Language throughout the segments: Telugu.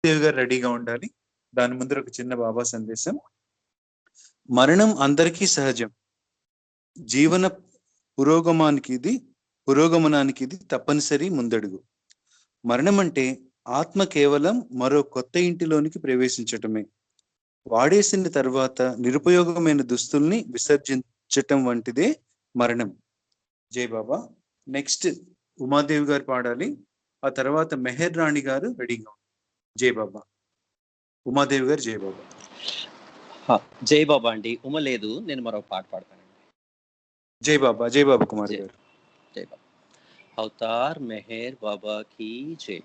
దేవి గారు రెడీగా ఉండాలి. దాని ముందర ఒక చిన్న బాబా సందేశం. మరణం అందరికీ సహజం. జీవన పురోగమనానికి ఇది తప్పనిసరి ముందడుగు. మరణం అంటే ఆత్మ కేవలం మరో కొత్త ఇంటిలోనికి ప్రవేశించటమే. వాడేసిన తర్వాత నిరుపయోగమైన దుస్తుల్ని విసర్జించటం వంటిదే మరణం. జై బాబా. నెక్స్ట్ ఉమాదేవి గారు పాడాలి. ఆ తర్వాత మెహర్ రాణి గారు రెడీగా. జై బాబా. ఉమాదేవి గారు జై బాబా. జై బాబా అండి. ఉమ లేదు, నేను మరో పాట పాడతానండి. జై బాబా. జై బాబా కుమార్ గారు. జై బాబా. అవతార్ మెహర్ బాబా కీ జై.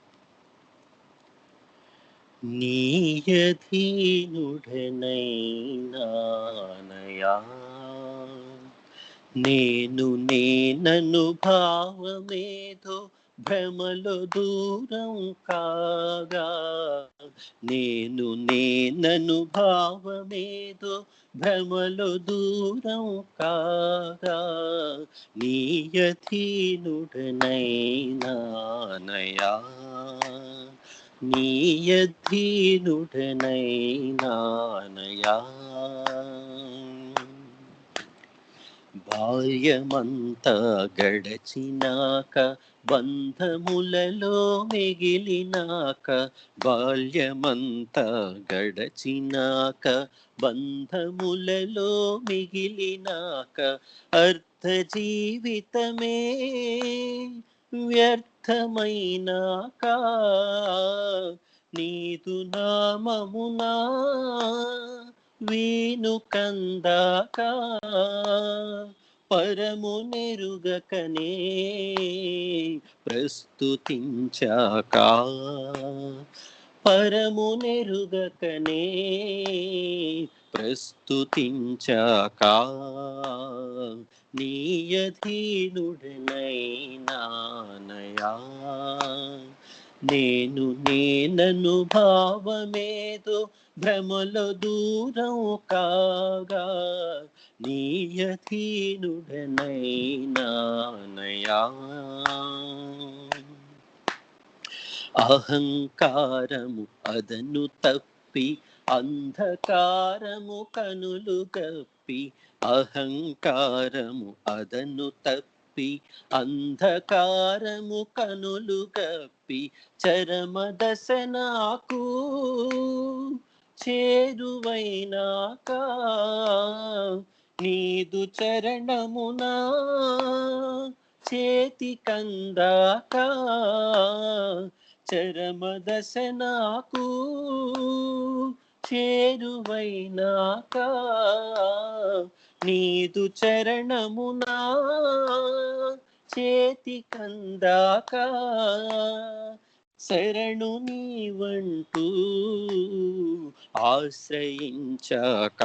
నీయధీనుడనైనానయా నేను నేనను భావమేదో భ్రమలో దూరం కాగా, నేను నేనను భావమేదో భ్రమలో దూరం కాగా, నీయధీనుడనైనానయా నీయధీనుడనైనానయా. బాల్యమంతా గడచినాక బంధములలో మిగిలినాక, బాల్యమంతా గడచినాక బంధములలో మిగిలినాక, అర్ధ జీవితమే వ్యర్థమైనాక, నీదు నామమునా వీను కందాక, పరమునెరుగకనే ప్రస్తుతించాక, పరమునెరుగకనే ప్రస్తుతించాక, నీయధీనుడనైనానయా నేను నేనను భావమేదో భ్రమలో దూరం కాగా, నీయధీనుడనైనానయా. అహంకారము అదను తప్పి అంధకారము కనులు గప్పి, అహంకారము అదను తప్పి అంధకారము కనులు గప్పి, చరమ దశ నాకు చేరువైనాక, నీదు చరణమునా చేతి కందాక, చరమ దశ నాకు చేరువైనాక, నీదు చరణమునా చేతి కందాక, శరణు నీవంటూ ఆశ్రయించాక,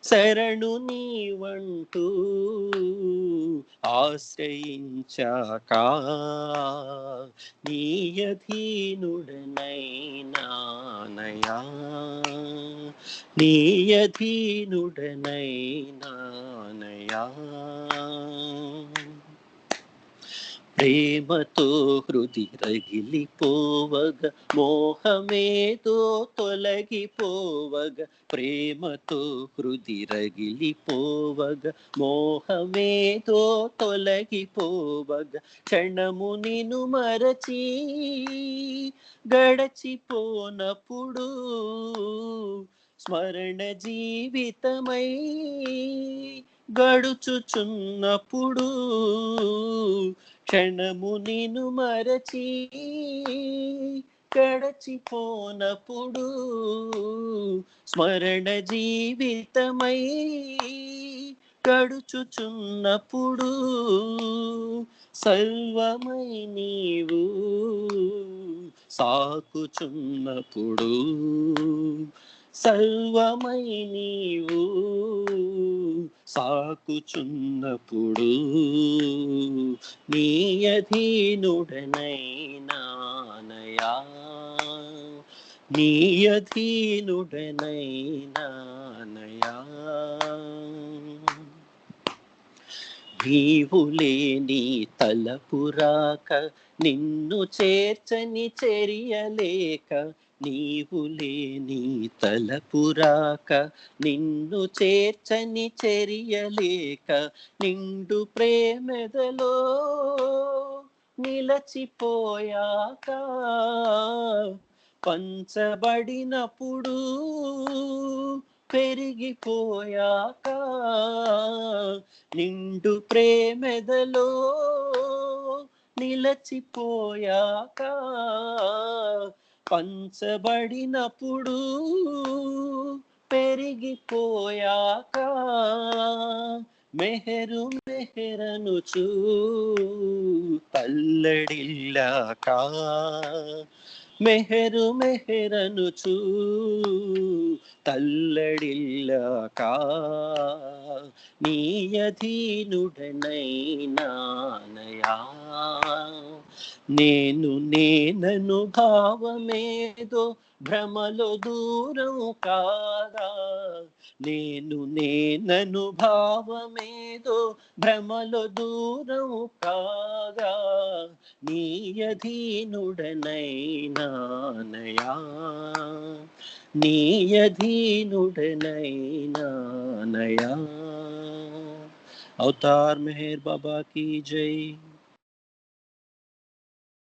శరణు నీవంటూ ఆశ్రయించాక, నీయధీనుడనైనానయా నీయధీనుడనైనానయా. ప్రేమతో హృది రగిలిపోవగ మోహమేదో తొలగిపోవగ, ప్రేమతో హృది రగిలిపోవగ మోహమేదో తొలగిపోవగ, క్షణము నిను మరచి గడచిపోనప్పుడు, స్మరణ జీవితమై గడుచుచున్నప్పుడు, క్షణము నిను మరచి గడచిపోనప్పుడు, స్మరణ జీవితమై గడుచుచున్నప్పుడు, సర్వమై నీవు సాకుచున్నప్పుడు, సర్వమై నీవు సాకుచున్నప్పుడు, నీయధీనుడనైనానయా నీయధీనుడనైనానయా. నీవు లేని తలపురాక నిన్ను చేర్చని చెరియలేక, నీవు లేని తలపురాక నిన్ను చేర్చని చెరియలేక, నిండు ప్రేమదలో నిలచిపోయాక, పంచబడినప్పుడు పెరిగిపోయాక, నిండు ప్రేమదలో నిలచిపోయాక, పంచబడినప్పుడు పెరిగిపోయాక, మెహరు మెహరనుచూ తల్లడిల్లాక, మెహరు మెహరనుచూ తల్లడిల్లాక, నీ అధీనుడనైనానయా, నేను నేనను భావమేదో భ్రమలో దూరం కాదా, నేను నేనను భావమేదో భ్రమలో దూరం కాగా, నీ అధీనుడనైనానయా, నీ అధీనుడనైనానయా. అవతార్ మెహర్ బాబా की जय।